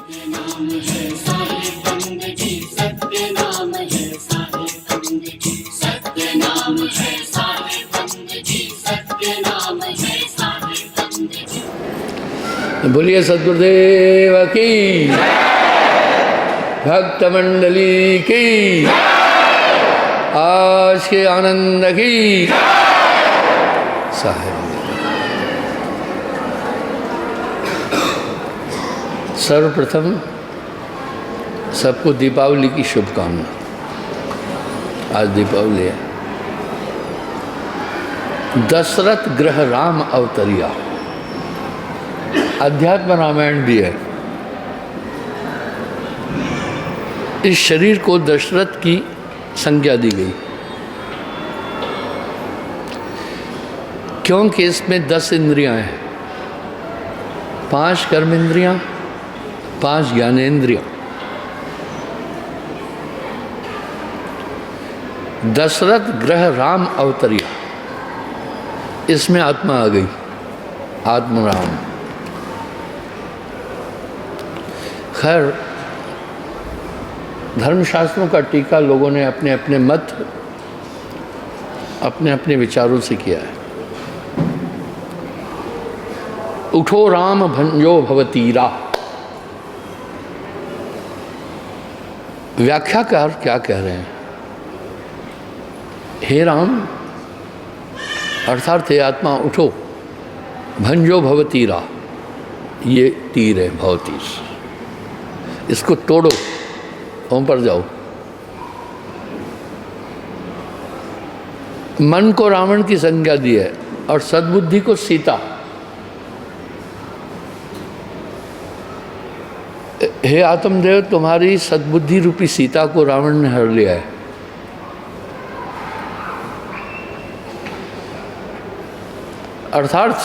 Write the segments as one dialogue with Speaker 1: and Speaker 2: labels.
Speaker 1: नाम है साहिब बंदगी, सत्य नाम है साहिब बंदगी, सत्य नाम है साहिब बंदगी, सत्य नाम है साहिब बंदगी।
Speaker 2: बोलिए सद्गुरुदेव की, भक्त मंडली की, आज के आनंद की साहिब। सर्वप्रथम सबको दीपावली की शुभकामना। आज दीपावली है। दशरथ गृह राम अवतरिया, अध्यात्म रामायण भी है। इस शरीर को दशरथ की संज्ञा दी गई क्योंकि इसमें 10 इंद्रियां हैं, 5 कर्म इंद्रियां, 5 ज्ञानेंद्रियां। दशरथ गृह राम अवतरिया, इसमें आत्मा आ गई, आत्मराम। खैर, धर्मशास्त्रों का टीका लोगों ने अपने अपने मत, अपने अपने विचारों से किया है। उठो राम भंजो भवतीरा। व्याख्याकार क्या कह रहे हैं? हे राम, अर्थात हे आत्मा, उठो, भंजो भवतीरा, ये तीर है, भवतीर, इसको तोड़ो, ओम पर जाओ। मन को रावण की संज्ञा दी है और सद्बुद्धि को सीता। हे आत्मदेव, तुम्हारी सद्बुद्धि रूपी सीता को रावण ने हर लिया है। अर्थात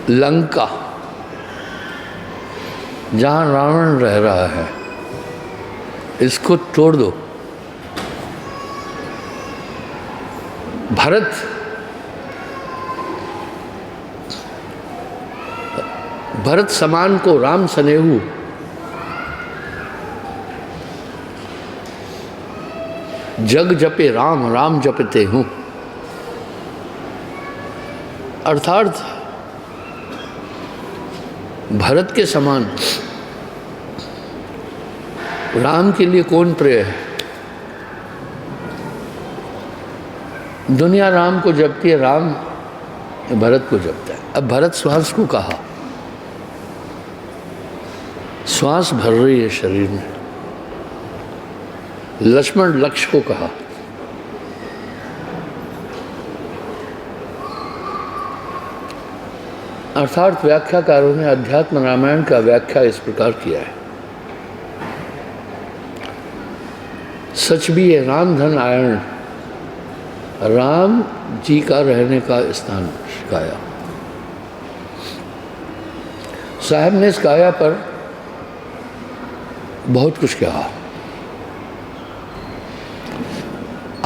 Speaker 2: लंका, जहां रावण रह रहा है, इसको तोड़ दो। भरत समान को राम सनेहू, जग जपे राम, राम जपते हूँ। अर्थात भरत के समान राम के लिए कौन प्रिय है? दुनिया राम को जपती है, राम भरत को जपता है। अब भरत श्वास को कहा, श्वास भर रही है शरीर में। लक्ष्मण लक्ष्य को कहा। अर्थात व्याख्याकारों ने अध्यात्म रामायण का व्याख्या इस प्रकार किया है। सच भी है, राम धन आयण, राम जी का रहने का स्थान काया। साहब ने इस काया पर बहुत कुछ कहा,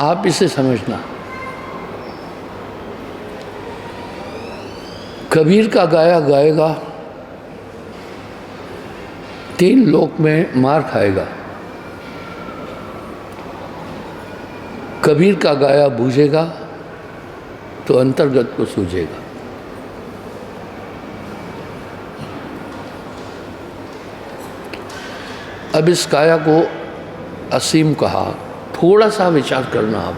Speaker 2: आप इसे समझना। कबीर का गाया गाएगा, 3 लोक में मार खाएगा। कबीर का गाया बूझेगा तो अंतर्गत को सूझेगा। अब इस काया को असीम कहा। थोड़ा सा विचार करना आप।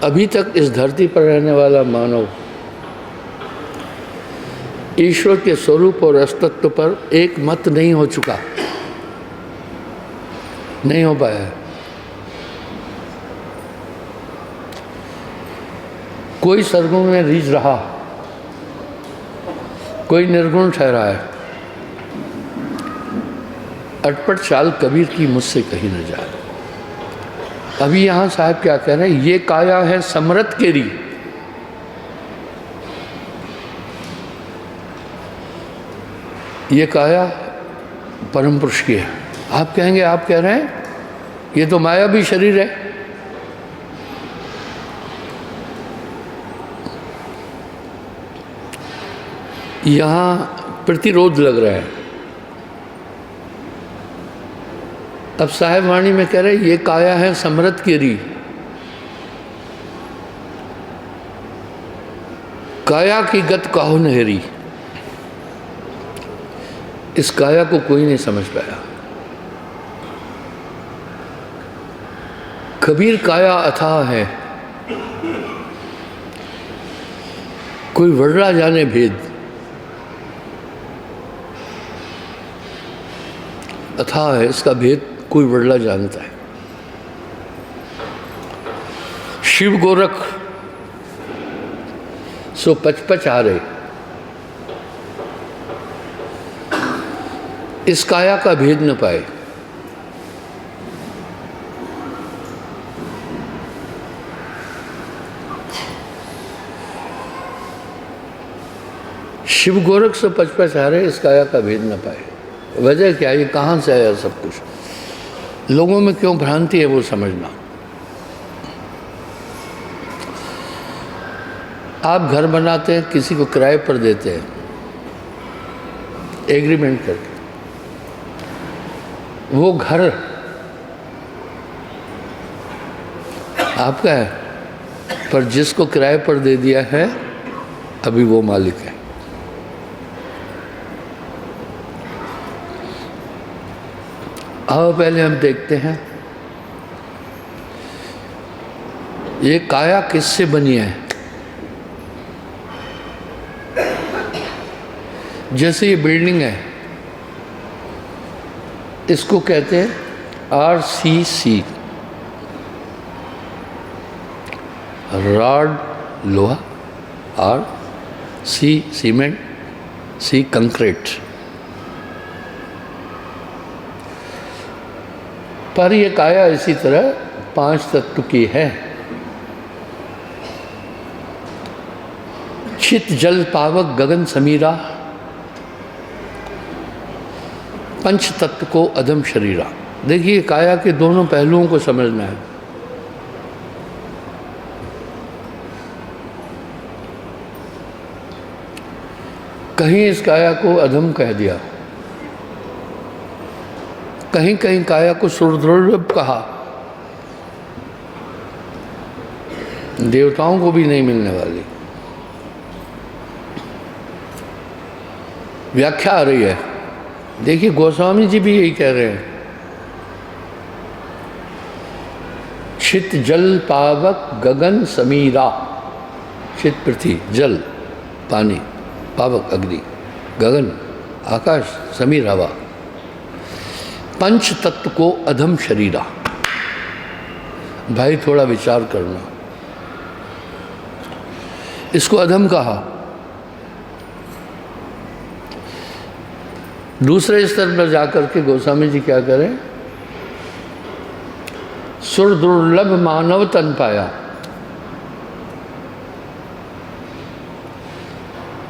Speaker 2: अभी तक इस धरती पर रहने वाला मानव ईश्वर के स्वरूप और अस्तित्व पर एक मत नहीं हो चुका, नहीं हो पाया है। कोई सरगुण में रीझ रहा, कोई निर्गुण ठहरा है। अटपट चाल कबीर की मुझसे कहीं न जाए। अभी यहाँ साहब क्या कह रहे हैं? ये काया है समरथ केरी, ये काया परम पुरुष की है। आप कहेंगे, आप कह रहे हैं ये तो मायावी शरीर है। यहाँ प्रतिरोध लग रहा है। अब साहेब वाणी में कह रहे ये काया है समृत केरी, काया की गत काहू नहरी। इस काया को कोई नहीं समझ पाया। कबीर काया अथाह है, कोई वर्णा जाने भेद। अथाह है, इसका भेद कोई वर्णा जानता है। शिव गोरख सो पचपच आ रहे, इस काया का भेद न पाए। शिव गोरख से पचपच आ रहे, इस काया का भेद न पाए। वजह क्या, ये कहाँ से आया सब कुछ, लोगों में क्यों भ्रांति है वो समझना। आप घर बनाते हैं, किसी को किराए पर देते हैं एग्रीमेंट करके, वो घर आपका है, पर जिसको किराए पर दे दिया है अभी वो मालिक है। आओ पहले हम देखते हैं ये काया किससे बनी है। जैसे ये बिल्डिंग है, इसको कहते हैं RCC, रॉड लोहा, C सीमेंट, C कंक्रीट। पर ये काया इसी तरह 5 तत्व की है। चित जल पावक गगन समीरा, पंच तत्व को अधम शरीरा। देखिए काया के दोनों पहलुओं को समझना है। कहीं इस काया को अधम कह दिया, कहीं कहीं काया को सुरदुर्लभ कहा, देवताओं को भी नहीं मिलने वाली। व्याख्या आ रही है, देखिए गोस्वामी जी भी यही कह रहे हैं। छित जल पावक गगन समीरा, छित पृथ्वी, जल पानी, पावक अग्नि, गगन आकाश, समीर हवा, पंच तत्व को अधम शरीरा। भाई थोड़ा विचार करना, इसको अधम कहा। दूसरे स्तर पर जाकर के गोस्वामी जी क्या करें, सुर दुर्लभ मानव तन पाया।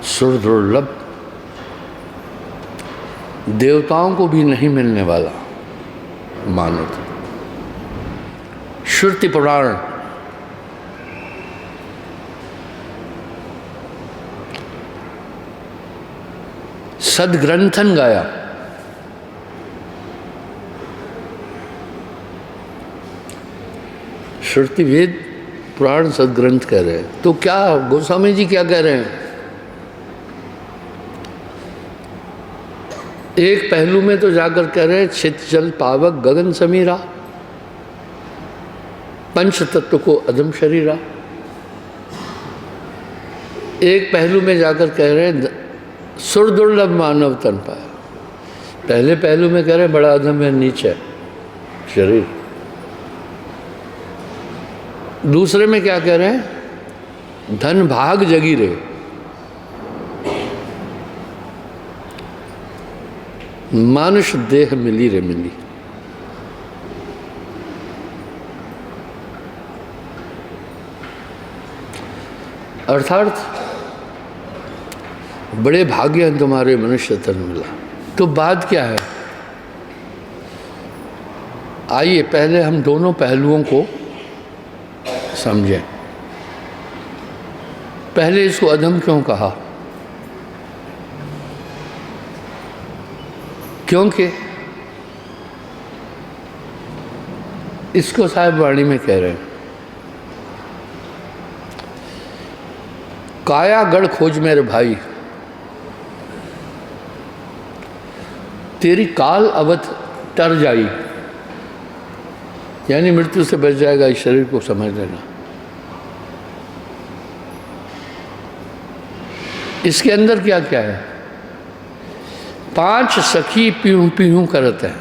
Speaker 2: सुर दुर्लभ, देवताओं को भी नहीं मिलने वाला मानव। श्रुति पुराण, सदग्रंथन गाया। श्रुति वेद पुराण सदग्रंथ कह रहे हैं, तो क्या गोस्वामी जी क्या कह रहे हैं। एक पहलू में तो जाकर कह रहे हैं छित जल पावक गगन समीरा, पंच तत्व को अधम शरीरा। एक पहलू में जाकर कह रहे हैं सुर दुर्लभ मानव तन पाया। पहले पहलू में कह रहे हैं बड़ा अधम है, नीच है शरीर। दूसरे में क्या कह रहे हैं, धन भाग जगी रहे, मानुष देह मिली रे मिली। अर्थात बड़े भाग्य हैं तुम्हारे मनुष्य तन मिला। तो बात क्या है, आइए पहले हम दोनों पहलुओं को समझें। पहले इसको अधम क्यों कहा, क्योंकि इसको साहिब वाणी में कह रहे हैं, काया गढ़ खोज मेरे भाई, तेरी काल अवध टर जाई, यानी मृत्यु से बच जाएगा, इस शरीर को समझ लेना। इसके अंदर क्या क्या है? 5 सखी पीहू पीहू करत है।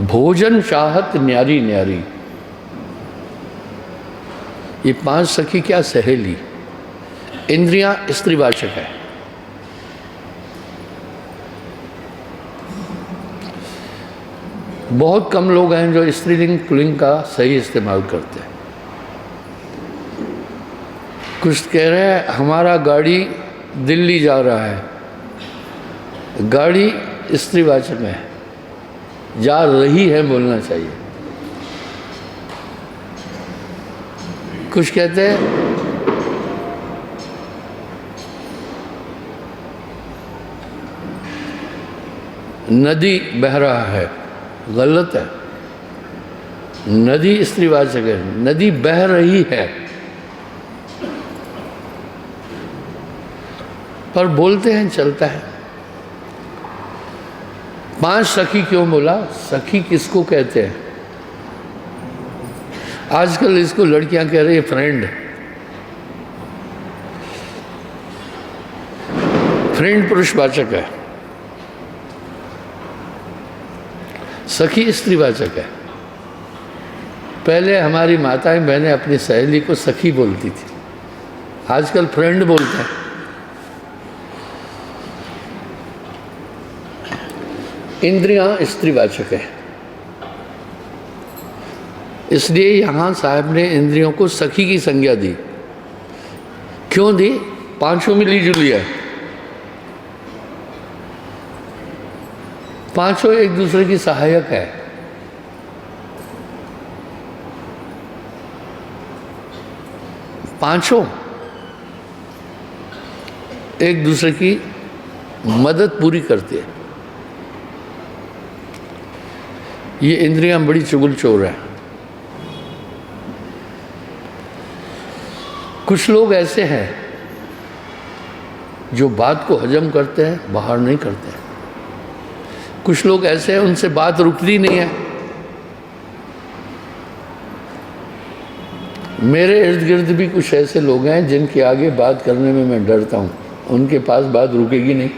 Speaker 2: भोजन चाहत न्यारी न्यारी। ये 5 सखी क्या? सहेली। इंद्रियां स्त्रीवाचक है। बहुत कम लोग हैं जो स्त्रीलिंग पुल्लिंग का सही इस्तेमाल करते हैं। कुछ कह रहे हैं हमारा गाड़ी दिल्ली जा रहा है, गाड़ी स्त्रीवाचक है, जा रही है बोलना चाहिए। कुछ कहते हैं नदी बह रहा है, गलत है। नदी स्त्रीवाचक है, नदी बह रही है, पर बोलते हैं चलता है। 5 सखी क्यों बोला? सखी किसको कहते हैं? आजकल इसको लड़कियां कह रही है फ्रेंड। फ्रेंड पुरुषवाचक है, सखी स्त्रीवाचक है। पहले हमारी माताएं बहनें अपनी सहेली को सखी बोलती थी, आजकल फ्रेंड बोलते हैं। इंद्रियां स्त्रीवाचक है, इसलिए यहां साहब ने इंद्रियों को सखी की संज्ञा दी। क्यों दी? 5 मिली जुली है, 5 एक दूसरे की सहायक है। पांचों एक दूसरे की मदद पूरी करते हैं। ये इंद्रियां बड़ी चुगल चोर है। कुछ लोग ऐसे हैं जो बात को हजम करते हैं, बाहर नहीं करते हैं। कुछ लोग ऐसे हैं उनसे बात रुकती नहीं है। मेरे इर्द गिर्द भी कुछ ऐसे लोग हैं जिनके आगे बात करने में मैं डरता हूँ, उनके पास बात रुकेगी नहीं।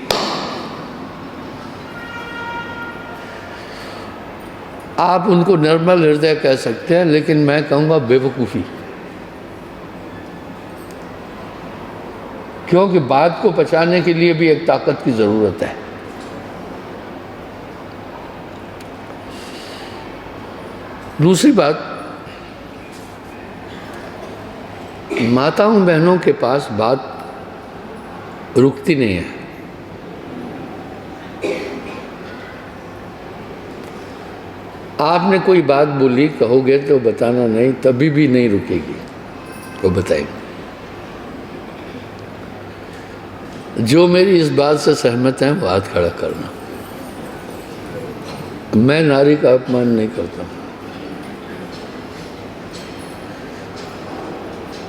Speaker 2: आप उनको निर्मल हृदय कह सकते हैं, लेकिन मैं कहूँगा बेवकूफ़ी। क्योंकि बात को पचाने के लिए भी एक ताकत की ज़रूरत है। दूसरी बात, माताओं बहनों के पास बात रुकती नहीं है। आपने कोई बात बोली, कहोगे तो बताना नहीं, तभी भी नहीं रुकेगी, वो बताएंगे। जो मेरी इस बात से सहमत हैं वो हाथ खड़ा करना। मैं नारी का अपमान नहीं करता।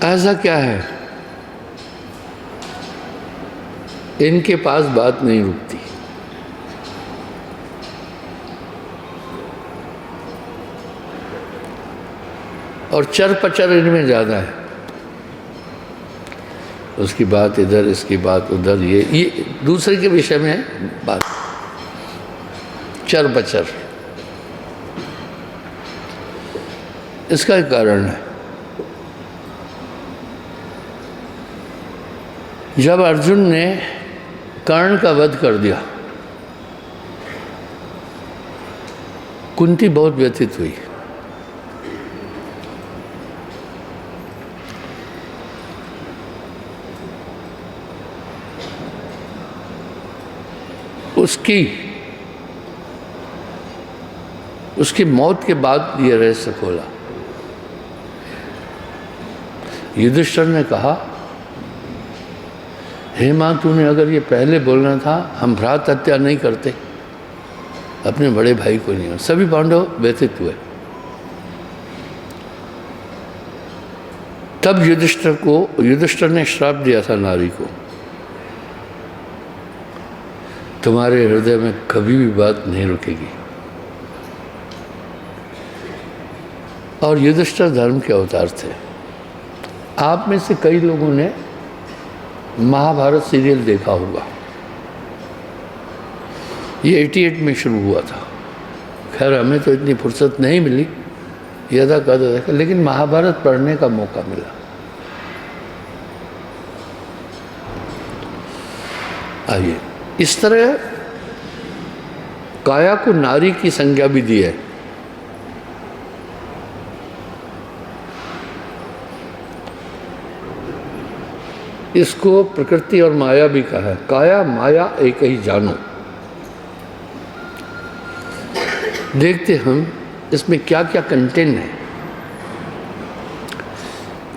Speaker 2: ऐसा क्या है? इनके पास बात नहीं रुकती। और चर पचर इनमें ज़्यादा है। उसकी बात इधर, इसकी बात उधर, ये दूसरे के विषय में है बात, चर पचर। इसका एक कारण है। जब अर्जुन ने कर्ण का वध कर दिया, कुंती बहुत व्यथित हुई। उसकी मौत के बाद ये रहस्य खोला। युधिष्ठिर ने कहा, हे माँ, तूने अगर ये पहले बोलना था, हम भ्रात हत्या नहीं करते, अपने बड़े भाई को नहीं। सभी पांडव व्यथित हुए। तब युधिष्ठिर ने श्राप दिया था नारी को, तुम्हारे हृदय में कभी भी बात नहीं रुकेगी। और युधिष्ठिर धर्म के अवतार थे। आप में से कई लोगों ने महाभारत सीरियल देखा होगा। ये 88 में शुरू हुआ था। खैर हमें तो इतनी फुर्सत नहीं मिली यदा कदा देखा, लेकिन महाभारत पढ़ने का मौका मिला। आइए, इस तरह काया को नारी की संज्ञा भी दी है। इसको प्रकृति और माया भी कहा है। काया माया एक ही जानो। देखते हम इसमें क्या क्या कंटेंट है।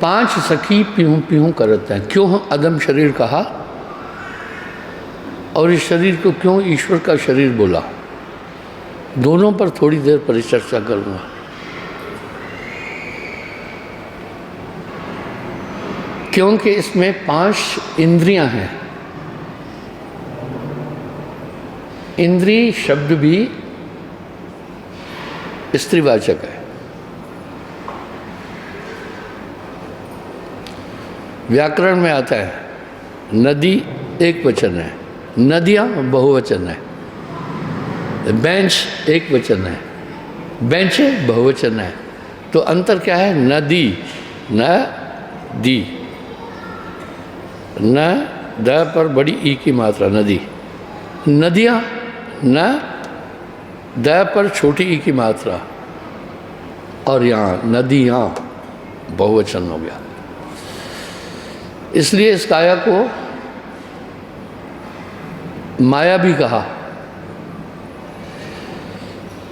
Speaker 2: 5 सखी पीहू पीहू करते हैं। क्यों अदम शरीर कहा और इस शरीर को क्यों ईश्वर का शरीर बोला, दोनों पर थोड़ी देर परिचर्चा करूंगा। क्योंकि इसमें 5 इंद्रियां हैं। इंद्री शब्द भी स्त्रीवाचक है। व्याकरण में आता है, नदी एक वचन है, नदियां बहुवचन है, बेंच एक वचन है, बेंचे बहुवचन है। तो अंतर क्या है? नदी, न दी, न द पर बड़ी ई की मात्रा नदी, नदियां न द पर छोटी ई की मात्रा, और यहाँ नदियाँ बहुवचन हो गया। इसलिए इस काया को माया भी कहा।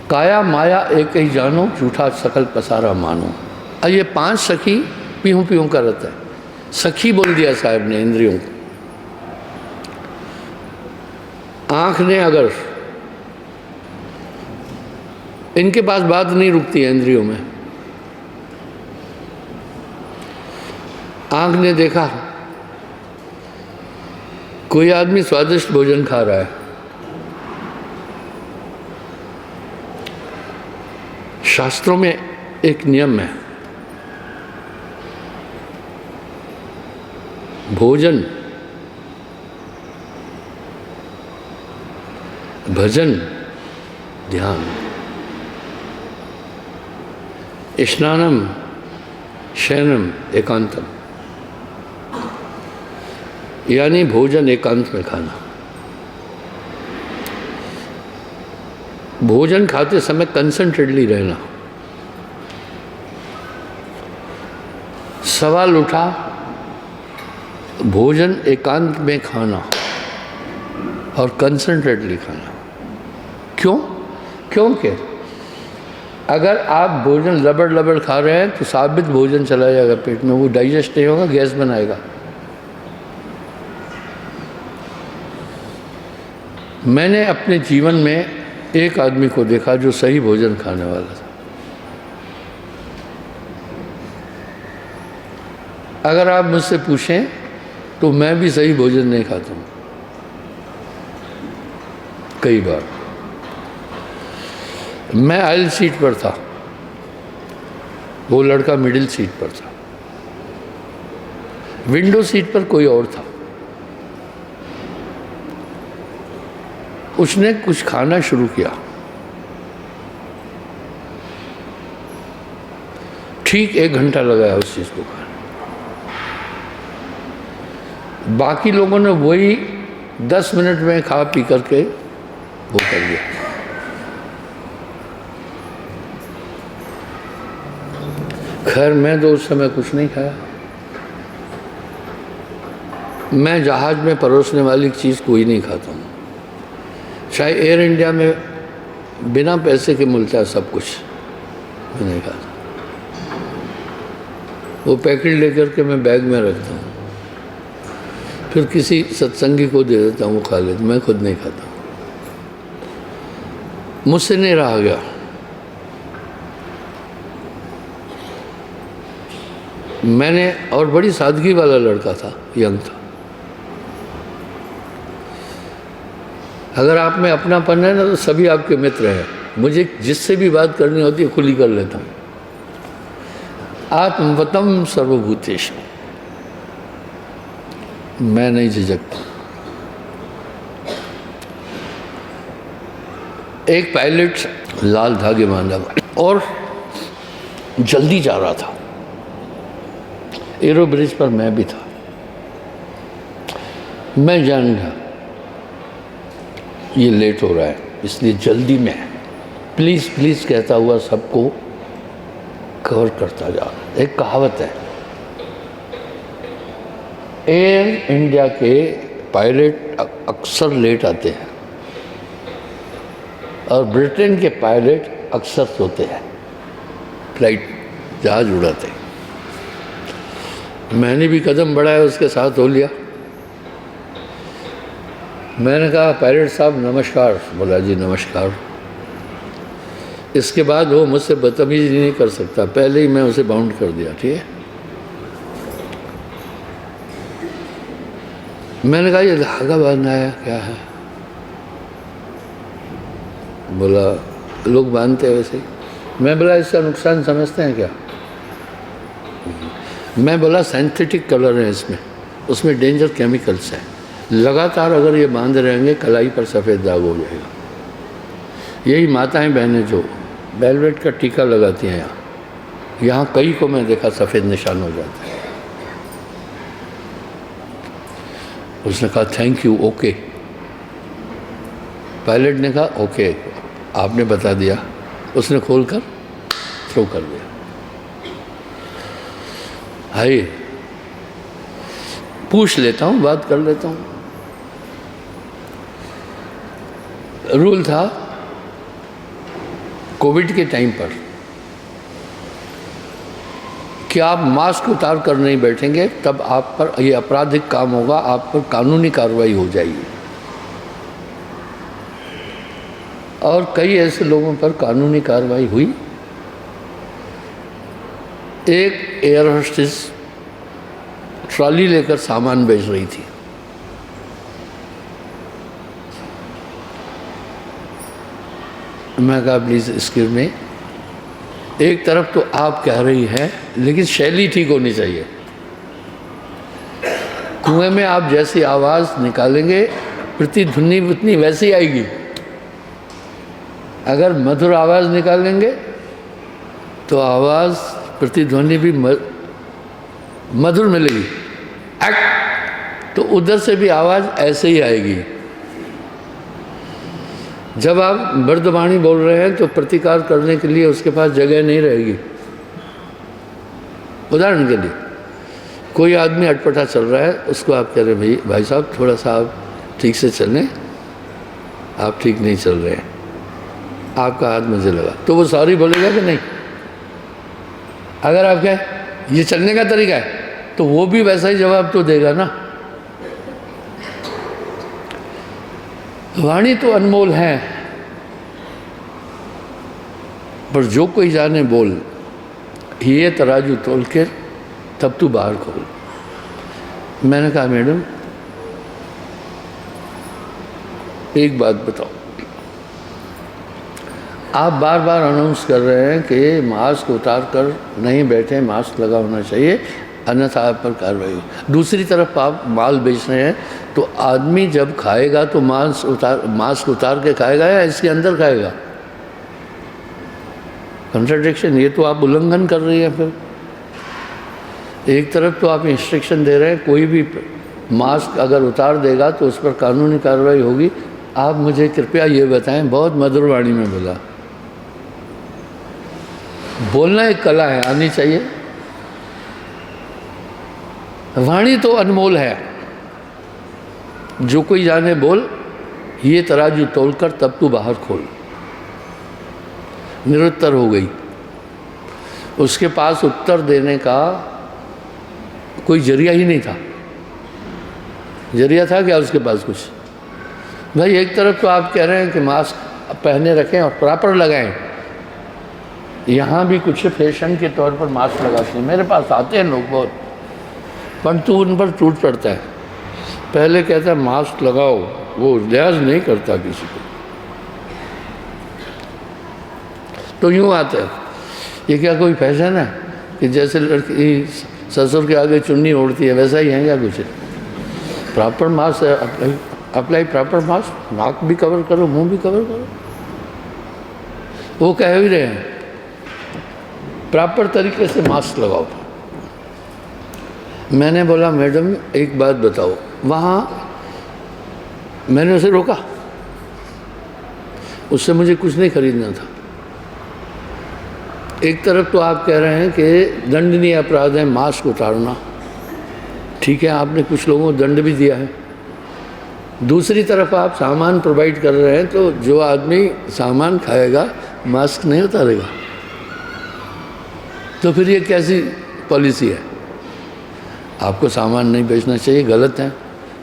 Speaker 2: काया माया एक ही जानो, झूठा सकल पसारा मानो। अब ये 5 सखी पीहू पीहू करते हैं। सखी बोल दिया साहब ने इंद्रियों को। आँख ने अगर, इनके पास बात नहीं रुकती है इंद्रियों में। आँख ने देखा कोई आदमी स्वादिष्ट भोजन खा रहा है, शास्त्रों में एक नियम है, भोजन, भजन, ध्यान, स्नानम, शयनम, एकांतम, यानी भोजन एकांत में खाना। भोजन खाते समय कंसंट्रेटली रहना। सवाल उठा, भोजन एकांत में खाना और कंसंट्रेटली खाना क्यों? क्योंकि अगर आप भोजन लबड़ लबड़ खा रहे हैं तो साबित भोजन चला जाएगा पेट में, वो डाइजेस्ट नहीं होगा, गैस बनाएगा। मैंने अपने जीवन में एक आदमी को देखा जो सही भोजन खाने वाला था। अगर आप मुझसे पूछें तो मैं भी सही भोजन नहीं खाता हूँ। कई बार मैं आइल सीट पर था, वो लड़का मिडिल सीट पर था, विंडो सीट पर कोई और था। उसने कुछ खाना शुरू किया, ठीक 1 घंटा लगाया उस चीज़ को खाने। बाकी लोगों ने वही 10 मिनट में खा पी करके वो कर दिया। खैर मैं तो उस समय कुछ नहीं खाया। मैं जहाज में परोसने वाली चीज़ कोई नहीं खाता हूँ। चाहे एयर इंडिया में बिना पैसे के मिलता है सब कुछ, मैं नहीं खाता। वो पैकेट लेकर के मैं बैग में रखता हूँ। फिर किसी सत्संगी को दे देता हूँ, वो खा लेते, मैं खुद नहीं खाता। मुझसे नहीं रहा गया। मैंने, और बड़ी सादगी वाला लड़का था, यंग था। अगर आप में अपनापन है ना तो सभी आपके मित्र हैं। मुझे जिससे भी बात करनी होती है खुली कर लेता हूँ। आत्मवतम सर्वभूतेषु, मैं नहीं झिझकता। एक पायलट लाल धागे बांधा और जल्दी जा रहा था, एरो ब्रिज पर मैं भी था। मैं जान गया ये लेट हो रहा है, इसलिए जल्दी में प्लीज़ प्लीज़ कहता हुआ सबको कवर करता जा रहा। एक कहावत है, एयर इंडिया के पायलट अक्सर लेट आते हैं और ब्रिटेन के पायलट अक्सर सोते हैं, फ्लाइट जहाज उड़ाते हैं। मैंने भी कदम बढ़ाया, उसके साथ हो लिया। मैंने कहा पायलट साहब नमस्कार। बोला जी नमस्कार। इसके बाद वो मुझसे बदतमीजी नहीं कर सकता, पहले ही मैं उसे बाउंड कर दिया। ठीक है, मैंने कहा ये धागा बांधना है क्या है? बोला लोग बांधते हैं वैसे ही। मैं बोला इसका नुकसान समझते हैं क्या? मैं बोला सिंथेटिक कलर है इसमें, उसमें डेंजर केमिकल्स हैं, लगातार अगर ये बांध रहेंगे कलाई पर सफ़ेद दाग हो जाएगा। यही माताएं बहनें जो वेलवेट का टीका लगाती हैं यहाँ कई को मैं देखा सफ़ेद निशान हो जाता है। उसने कहा थैंक यू, ओके। पायलट ने कहा ओके, आपने बता दिया। उसने खोलकर थ्रो कर दिया। हाय, पूछ लेता हूँ, बात कर लेता हूँ। रूल था कोविड के टाइम पर कि आप मास्क उतार कर नहीं बैठेंगे, तब आप पर ये आपराधिक काम होगा, आप पर कानूनी कार्रवाई हो जाएगी। और कई ऐसे लोगों पर कानूनी कार्रवाई हुई। एक एयर होस्टेस ट्रॉली लेकर सामान बेच रही थी। मैं कहा प्लीज़ स्क्रीन में, एक तरफ तो आप कह रही हैं लेकिन शैली ठीक होनी चाहिए। कुएं में आप जैसी आवाज़ निकालेंगे प्रतिध्वनि उतनी वैसी आएगी। अगर मधुर आवाज़ निकालेंगे तो आवाज़ प्रतिध्वनि भी मधुर मिलेगी। तो उधर से भी आवाज़ ऐसे ही आएगी। जब आप मर्दवाणी बोल रहे हैं तो प्रतिकार करने के लिए उसके पास जगह नहीं रहेगी। उदाहरण के लिए कोई आदमी अटपटा चल रहा है, उसको आप कह रहे हैं भाई साहब थोड़ा सा आप ठीक से चलें, आप ठीक नहीं चल रहे हैं, आपका हाथ मुझे लगा, तो वो सॉरी बोलेगा कि नहीं? अगर आप कहें ये चलने का तरीका है तो वो भी वैसा ही जवाब तो देगा ना। वाणी तो अनमोल है, पर जो कोई जाने बोल, ये तराजू तोल के तब तू बाहर खोल। मैंने कहा मैडम एक बात बताओ, आप बार बार अनाउंस कर रहे हैं कि मास्क उतार कर नहीं बैठे, मास्क लगा होना चाहिए, अन्यथा आप पर कार्रवाई हो। दूसरी तरफ आप माल बेच रहे हैं, तो आदमी जब खाएगा तो मास्क उतार के खाएगा या इसके अंदर खाएगा? कंट्राडिक्शन, ये तो आप उल्लंघन कर रही हैं। फिर एक तरफ तो आप इंस्ट्रक्शन दे रहे हैं कोई भी मास्क अगर उतार देगा तो उस पर कानूनी कार्रवाई होगी। आप मुझे कृपया ये बताएं, बहुत मधुर वाणी में बोला, बोलना एक कला है, आनी चाहिए। वाणी तो अनमोल है, जो कोई जाने बोल, ये तराजू तोलकर तब तू बाहर खोल। निरुत्तर हो गई। उसके पास उत्तर देने का कोई जरिया ही नहीं था। जरिया था क्या उसके पास कुछ? भाई एक तरफ तो आप कह रहे हैं कि मास्क पहने रखें और प्रॉपर लगाएं, यहाँ भी कुछ फैशन के तौर पर मास्क लगाते हैं। मेरे पास आते हैं लोग बहुत, परंतु उन पर टूट पड़ता है। पहले कहता है मास्क लगाओ, वो लिहाज नहीं करता किसी को। तो यूँ आता है, ये क्या कोई फैशन है कि जैसे लड़की ससुर के आगे चुन्नी ओढ़ती है वैसा ही है क्या कुछ? Proper mask apply proper mask, नाक भी कवर करो, मुंह भी कवर करो। वो कह भी रहे हैं प्रॉपर तरीके से मास्क लगाओ। मैंने बोला मैडम एक बात बताओ, वहाँ मैंने उसे रोका, उससे मुझे कुछ नहीं खरीदना था। एक तरफ तो आप कह रहे हैं कि दंडनीय अपराध है मास्क उतारना, ठीक है, आपने कुछ लोगों को दंड भी दिया है। दूसरी तरफ आप सामान प्रोवाइड कर रहे हैं, तो जो आदमी सामान खाएगा मास्क नहीं उतारेगा, तो फिर ये कैसी पॉलिसी है? आपको सामान नहीं बेचना चाहिए, गलत है।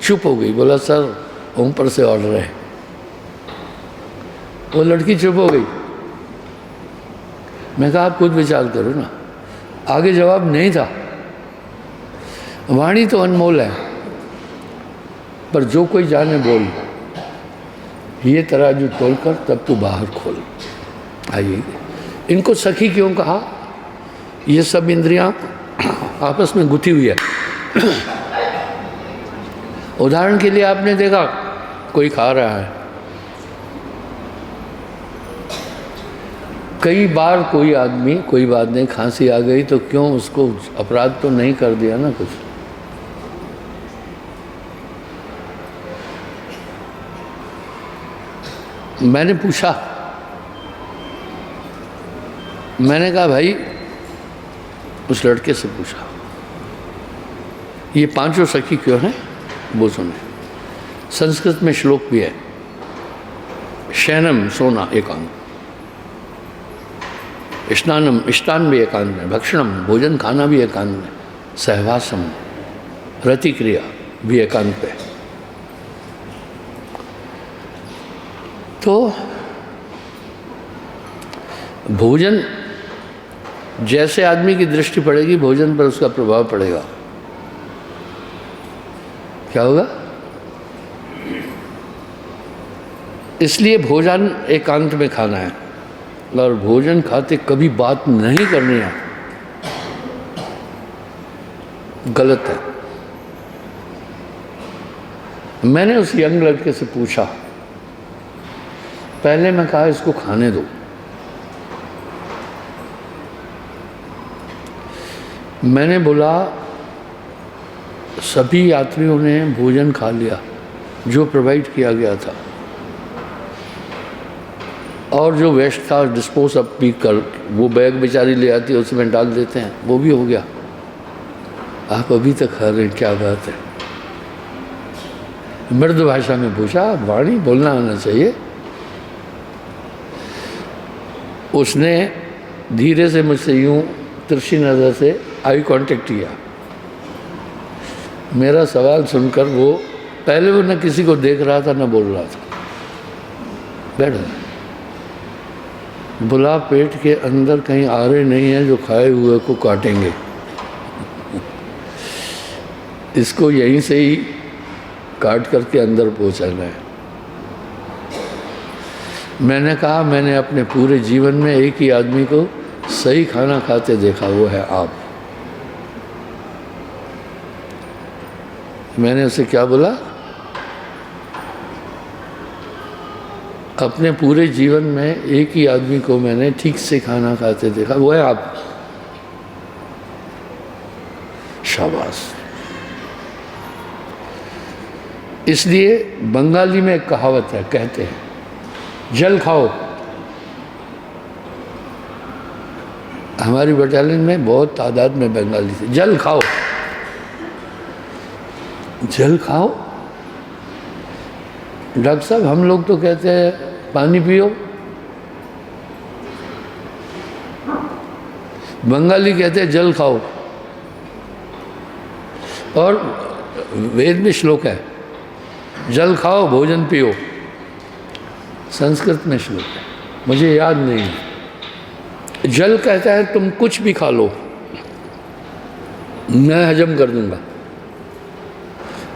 Speaker 2: चुप हो गई, बोला सर ऊपर से ऑर्डर है। वो लड़की चुप हो गई। मैं कहा आप खुद विचार करो ना, आगे जवाब नहीं था। वाणी तो अनमोल है, पर जो कोई जाने बोल, ये तराजू तोल कर तब तू बाहर खोल। आइए, इनको सखी क्यों कहा? ये सब इंद्रियां आपस में गुथी हुई है। उदाहरण के लिए आपने देखा कोई खा रहा है, कई बार कोई आदमी, कोई बात नहीं, खांसी आ गई तो क्यों, उसको अपराध तो नहीं कर दिया ना कुछ। मैंने पूछा, मैंने कहा भाई, उस लड़के से पूछा ये पांचों सखी क्यों हैं? वो सुने, संस्कृत में श्लोक भी है, शयनम सोना एकांत, स्नानम इष्टान भी एकांत में, भक्षणम भोजन खाना भी एकांत में, सहवासम रतिक्रिया भी एकांत पे। तो भोजन, जैसे आदमी की दृष्टि पड़ेगी भोजन पर उसका प्रभाव पड़ेगा। क्या होगा? इसलिए भोजन एकांत में खाना है, और भोजन खाते कभी बात नहीं करनी है, गलत है। मैंने उस यंग लड़के से पूछा, पहले मैं कहा इसको खाने दो, मैंने बोला सभी यात्रियों ने भोजन खा लिया जो प्रोवाइड किया गया था, और जो वेस्ट था डिस्पोज अप भी कर, वो बैग बेचारी ले आती है उसमें डाल देते हैं, वो भी हो गया। आप अभी तक खा रहे हैं, क्या बात है? मृदु भाषा में पूछा, वाणी बोलना आना चाहिए। उसने धीरे से मुझसे यूं तिरछी नज़र से आई कांटेक्ट किया। मेरा सवाल सुनकर वो, पहले वो न किसी को देख रहा था न बोल रहा था, बैठ गया। बोला पेट के अंदर कहीं आरे नहीं है जो खाए हुए को काटेंगे, इसको यहीं से ही काट करके अंदर पहुंचाना है। मैंने कहा मैंने अपने पूरे जीवन में एक ही आदमी को सही खाना खाते देखा, वो है आप। मैंने उसे क्या बोला? अपने पूरे जीवन में एक ही आदमी को मैंने ठीक से खाना खाते देखा, वो है आप। शाबाश। इसलिए बंगाली में एक कहावत है, कहते हैं जल खाओ। हमारी बटालियन में बहुत तादाद में बंगाली थे। जल खाओ, जल खाओ। डॉक्टर साहब हम लोग तो कहते हैं पानी पियो, बंगाली कहते हैं जल खाओ। और वेद में श्लोक है, जल खाओ भोजन पियो, संस्कृत में श्लोक है, मुझे याद नहीं है। जल कहता है तुम कुछ भी खा लो, मैं हजम कर दूंगा।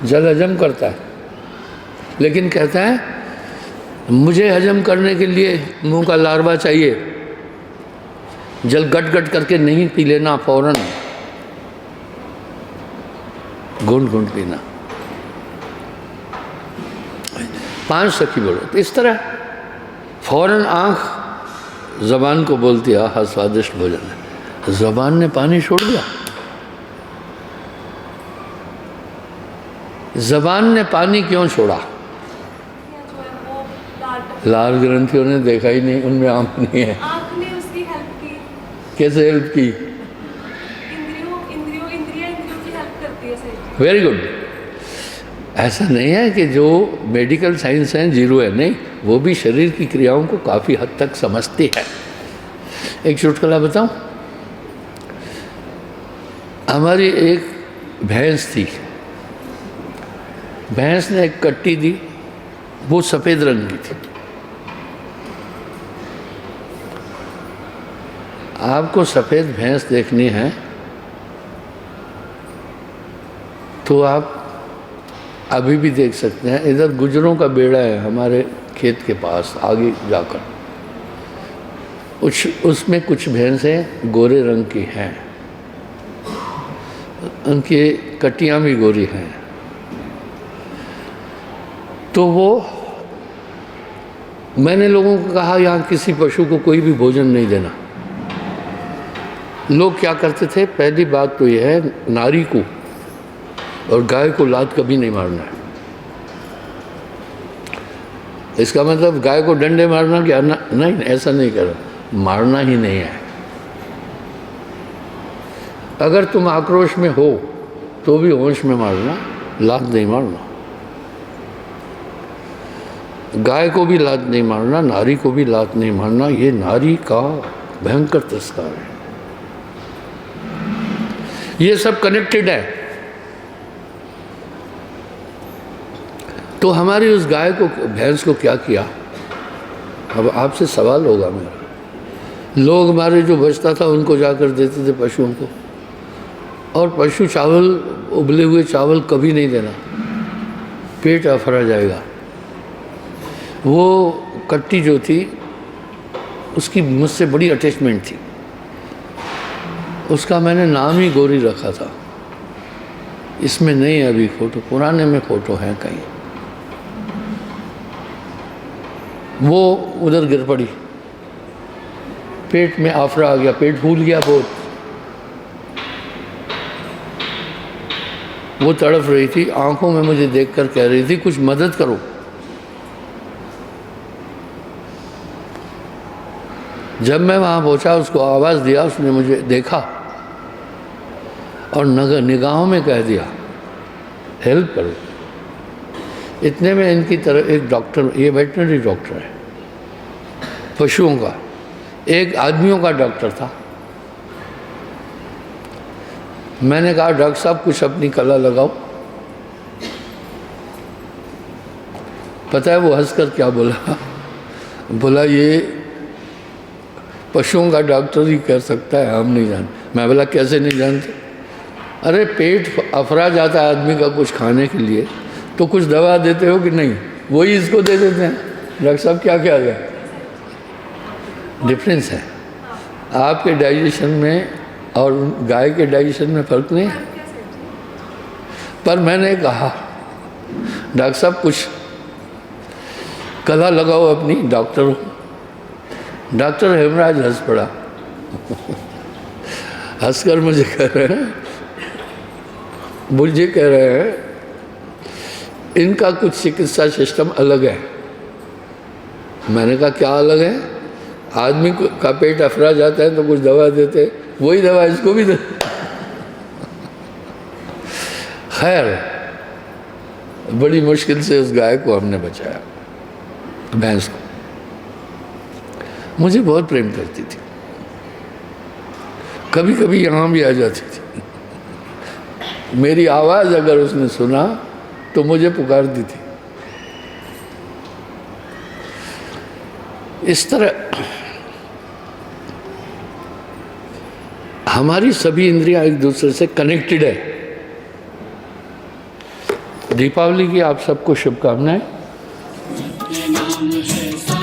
Speaker 2: जल हजम करता है, लेकिन कहता है मुझे हजम करने के लिए मुंह का लार्वा चाहिए। जल गट गट करके नहीं पी लेना, फौरन घूंट घूंट पीना। 5 सखी बोलो तो इस तरह फौरन आँख ज़बान को बोलती है आहा स्वादिष्ट भोजन है, ज़बान ने पानी छोड़ दिया। ज़बान ने पानी क्यों छोड़ा? लाल ग्रंथियों ने देखा ही नहीं, उनमें आँख नहीं है।
Speaker 3: आँख ने उसकी हेल्प की।
Speaker 2: कैसे हेल्प की?
Speaker 3: इंद्रियों की हेल्प करती है सही।
Speaker 2: Very good. ऐसा नहीं है कि जो मेडिकल साइंस है जीरो है, नहीं, वो भी शरीर की क्रियाओं को काफ़ी हद तक समझती है। एक चुटकुला बताऊं? हमारी एक भैंस थी, भैंस ने एक कट्टी दी, वो सफ़ेद रंग की थी। आपको सफ़ेद भैंस देखनी है तो आप अभी भी देख सकते हैं, इधर गुजरों का बेड़ा है हमारे खेत के पास आगे जाकर, उसमें कुछ भैंसें गोरे रंग की हैं, उनकी कटियाँ भी गोरी हैं। तो वो मैंने लोगों को कहा यहाँ किसी पशु को कोई भी भोजन नहीं देना। लोग क्या करते थे, पहली बात तो यह है नारी को और गाय को लात कभी नहीं मारना है। इसका मतलब गाय को डंडे मारना क्या? नहीं, ऐसा नहीं करो, मारना ही नहीं है। अगर तुम आक्रोश में हो तो भी होश में मारना, लात नहीं मारना। गाय को भी लात नहीं मारना, नारी को भी लात नहीं मारना, ये नारी का भयंकर तिरस्कार है। ये सब कनेक्टेड है। तो हमारी उस गाय को, भैंस को क्या किया? अब आपसे सवाल होगा मेरा, लोग हमारे जो बचता था उनको जाकर देते थे पशुओं को, और पशु चावल, उबले हुए चावल कभी नहीं देना, पेट अफरा जाएगा। वो कट्टी जो थी उसकी मुझसे बड़ी अटैचमेंट थी, उसका मैंने नाम ही गोरी रखा था। इसमें नहीं है अभी फ़ोटो, पुराने में फ़ोटो है कहीं। वो उधर गिर पड़ी, पेट में आफरा आ गया, पेट फूल गया बहुत। वो तड़प रही थी, आंखों में मुझे देखकर कह रही थी कुछ मदद करो। जब मैं वहाँ पहुँचा, उसको आवाज़ दिया, उसने मुझे देखा और निगाहों में कह दिया हेल्प करो। इतने में इनकी तरह एक डॉक्टर, ये वेटनरी डॉक्टर है पशुओं का, एक आदमियों का डॉक्टर था। मैंने कहा डॉक्टर साहब कुछ अपनी कला लगाओ। पता है वो हंसकर क्या बोला? बोला ये पशुओं का डॉक्टर ही कर सकता है, हम नहीं जानते। मैं बोला कैसे नहीं जानते? अरे पेट अफरा जाता है आदमी का कुछ खाने के लिए तो कुछ दवा देते हो कि नहीं? वही इसको दे देते हैं। डॉक्टर साहब क्या क्या है? डिफरेंस है। आपके डाइजेशन में और गाय के डाइजेशन में फ़र्क नहीं है। पर मैंने कहा डॉक्टर साहब कुछ कला लगाओ अपनी, डॉक्टर हो। डॉक्टर हेमराज हंस पड़ा हंसकर मुझे कह रहे हैं इनका कुछ चिकित्सा सिस्टम अलग है। मैंने कहा क्या अलग है? आदमी का पेट अफरा जाता है तो कुछ दवा देते, वही दवा इसको भी दे। खैर बड़ी मुश्किल से उस गाय को हमने बचाया, भैंस को। मुझे बहुत प्रेम करती थी, कभी कभी यहाँ भी आ जाती थी। मेरी आवाज़ अगर उसने सुना तो मुझे पुकारती थी, इस तरह हमारी सभी इंद्रियां एक दूसरे से कनेक्टेड है। दीपावली की आप सबको शुभकामनाएं।
Speaker 1: सत्य नाम है